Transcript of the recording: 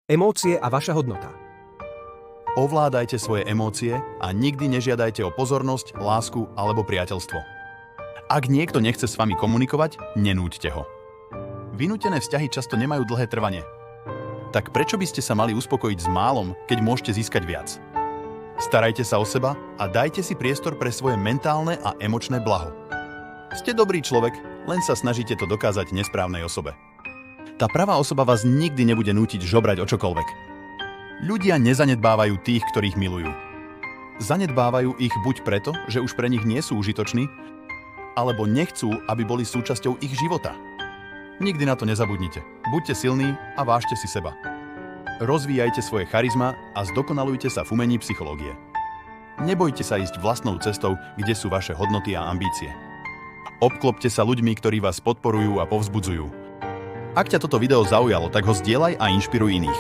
Emócie a vaša hodnota. Ovládajte svoje emócie a nikdy nežiadajte o pozornosť, lásku alebo priateľstvo. Ak niekto nechce s vami komunikovať, nenúďte ho. Vynútené vzťahy často nemajú dlhé trvanie. Tak prečo by ste sa mali uspokojiť s málom, keď môžete získať viac? Starajte sa o seba a dajte si priestor pre svoje mentálne a emočné blaho. Ste dobrý človek, len sa snažíte to dokázať nesprávnej osobe. Tá pravá osoba vás nikdy nebude nútiť žobrať o čokoľvek. Ľudia nezanedbávajú tých, ktorých milujú. Zanedbávajú ich buď preto, že už pre nich nie sú užitoční, alebo nechcú, aby boli súčasťou ich života. Nikdy na to nezabudnite. Buďte silní a vážte si seba. Rozvíjajte svoje charizma a zdokonalujte sa v umení psychológie. Nebojte sa ísť vlastnou cestou, kde sú vaše hodnoty a ambície. Obklopte sa ľuďmi, ktorí vás podporujú a povzbudzujú. Ak ťa toto video zaujalo, tak ho zdieľaj a inšpiruj iných.